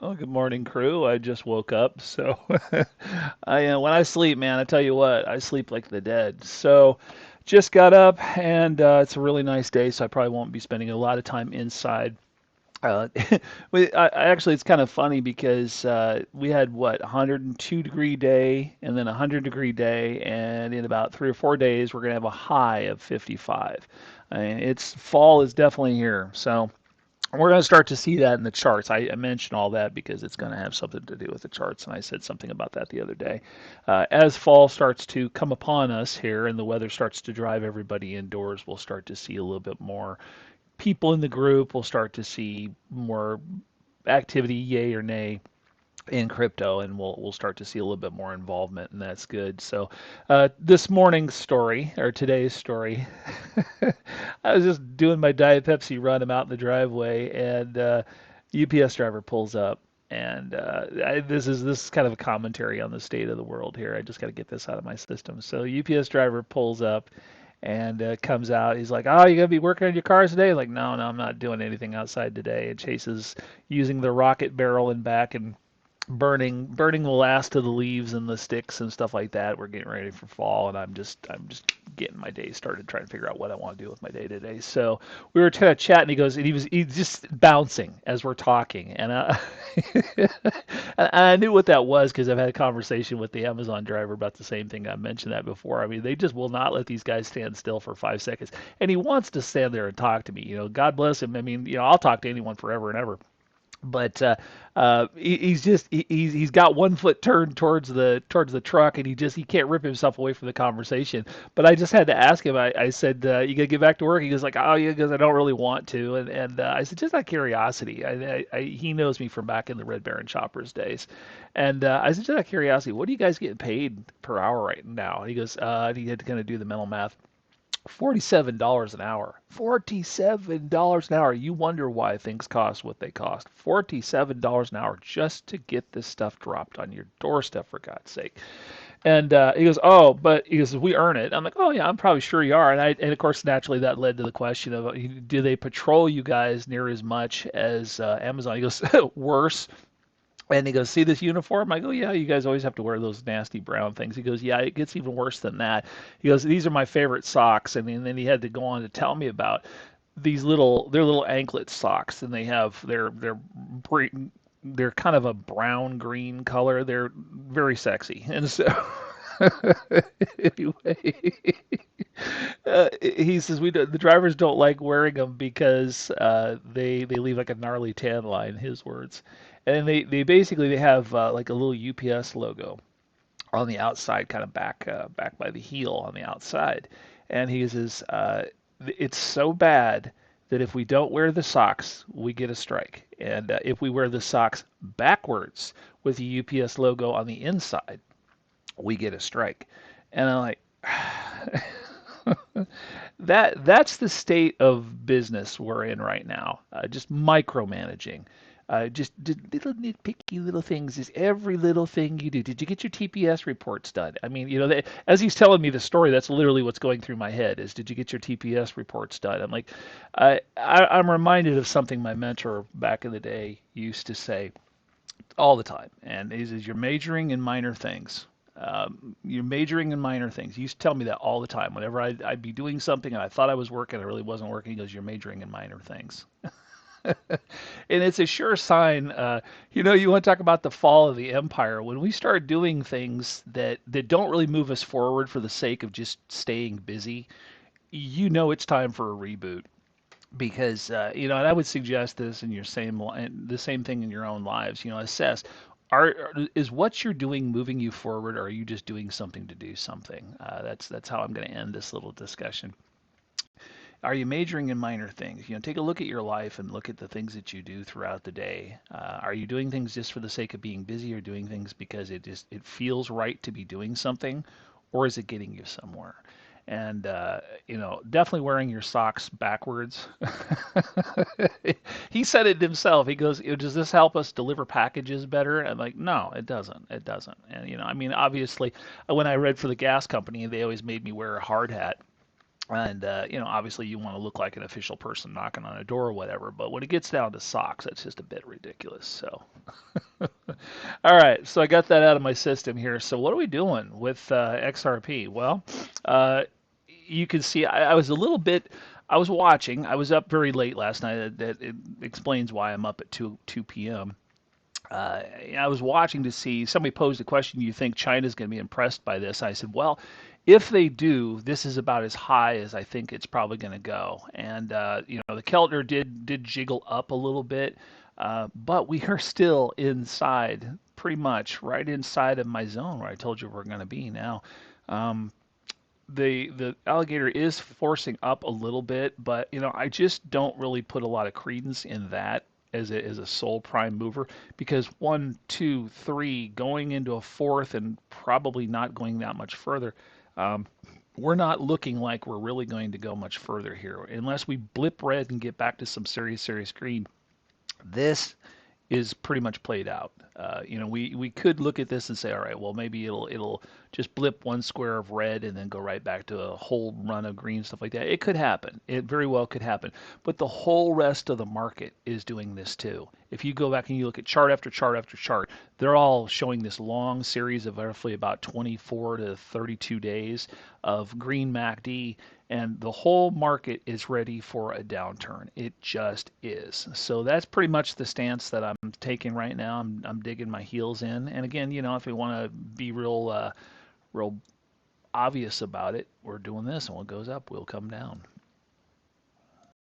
Well, good morning, crew. I just woke up, so when I sleep, man, I tell you what, I sleep like the dead. So, just got up, and it's a really nice day, so I probably won't be spending a lot of time inside. Uh, actually, it's kind of funny because we had what 102-degree day, and then a 100-degree day, and in about 3 or 4 days, we're gonna have a high of 55. I mean, it's fall is definitely here, so. We're going to start to see that in the charts. I mentioned all that because it's going to have something to do with the charts, and I said something about that the other day. As fall starts to come upon us here and the weather starts to drive everybody indoors, we'll start to see a little bit more people in the group. We'll start to see more activity, yay or nay, in crypto, and we'll start to see a little bit more involvement, and that's good. So, this morning's story or today's story, I was just doing my Diet Pepsi run. I'm out in the driveway, and UPS driver pulls up, and this is kind of a commentary on the state of the world here. I just got to get this out of my system. So, UPS driver pulls up. And comes out. He's like, "Oh, you gonna be working on your cars today?" Like, no, no, I'm not doing anything outside today. And Chase is using the rocket barrel in back and burning the last of the leaves and the sticks and stuff like that. We're getting ready for fall, and I'm just getting my day started, trying to figure out what I want to do with my day today. So we were kind of chatting. He's just bouncing as we're talking, and and I knew what that was because I've had a conversation with the Amazon driver about the same thing. I mentioned that before. I mean, they just will not let these guys stand still for 5 seconds, and he wants to stand there and talk to me. God bless him. I mean, I'll talk to anyone forever and ever, but he's got one foot turned towards the truck, and he can't rip himself away from the conversation. But I just had to ask him. I said, "You gonna get back to work?" He goes like, "Oh yeah," because I don't really want to. And I said, just out of curiosity. He knows me from back in the Red Baron Choppers days, and I said, just out of curiosity, what are you guys getting paid per hour right now? He goes, he had to kind of do the mental math. $47 an hour. $47 an hour. You wonder why things cost what they cost. $47 an hour just to get this stuff dropped on your doorstep, for God's sake. And he goes, "Oh, but," he goes, "we earn it." I'm like, "Oh yeah, I'm probably sure you are." And of course, naturally, that led to the question of, do they patrol you guys near as much as Amazon? He goes, "Worse." And he goes, "See this uniform?" I go, "Yeah, you guys always have to wear those nasty brown things." He goes, "Yeah, it gets even worse than that." He goes, "These are my favorite socks." And then he had to go on to tell me about they're little anklet socks, and they're kind of a brown green color. They're very sexy. And so anyway, he says the drivers don't like wearing them because they leave like a gnarly tan line. His words, and they basically they have like a little UPS logo on the outside, kind of back by the heel on the outside. And he says it's so bad that if we don't wear the socks, we get a strike. And if we wear the socks backwards with the UPS logo on the inside, we get a strike. And I'm like, that's the state of business we're in right now. Just micromanaging. Just little nitpicky little things. Is every little thing you do. Did you get your TPS reports done? I mean, as he's telling me the story, that's literally what's going through my head. Is, did you get your TPS reports done? I'm like, I'm reminded of something my mentor back in the day used to say all the time, and he says, "You're majoring in minor things." You're majoring in minor things. He used to tell me that all the time. Whenever I'd be doing something and I thought I was working, I really wasn't working. He goes, "You're majoring in minor things." And it's a sure sign. You want to talk about the fall of the empire. When we start doing things that don't really move us forward for the sake of just staying busy, it's time for a reboot. Because and I would suggest this in the same thing in your own lives. Assess. Is what you're doing moving you forward, or are you just doing something to do something? That's how I'm going to end this little discussion. Are you majoring in minor things? Take a look at your life and look at the things that you do throughout the day. Are you doing things just for the sake of being busy, or doing things because it feels right to be doing something, or is it getting you somewhere? And definitely wearing your socks backwards. He said it himself. He goes, "Does this help us deliver packages better?" I'm like, "No, it doesn't. It doesn't." And I mean, obviously, when I read for the gas company, they always made me wear a hard hat, And obviously you want to look like an official person knocking on a door or whatever. But when it gets down to socks, that's just a bit ridiculous. So, all right, so I got that out of my system here. So what are we doing with XRP? Well, uh, you can see I was a little bit. I was watching. I was up very late last night. That it explains why I'm up at 2 p.m. I was watching to see somebody posed a question. You think China's going to be impressed by this? I said, well, if they do, this is about as high as I think it's probably going to go. And the Keltner did jiggle up a little bit, but we are still inside, pretty much right inside of my zone where I told you we're going to be now. Um, the alligator is forcing up a little bit, but I just don't really put a lot of credence in that as a sole prime mover because one, two, three, going into a fourth and probably not going that much further. Um, we're not looking like we're really going to go much further here unless we blip red and get back to some serious green. This is pretty much played out. We could look at this and say, all right, well maybe it'll just blip one square of red and then go right back to a whole run of green, stuff like that. It could happen. It very well could happen. But the whole rest of the market is doing this too. If you go back and you look at chart after chart after chart, they're all showing this long series of roughly about 24 to 32 days of green MACD, and the whole market is ready for a downturn. It just is. So that's pretty much the stance that I'm taking right now. I'm digging my heels in. And again, if we want to be real obvious about it, we're doing this, and what goes up will come down.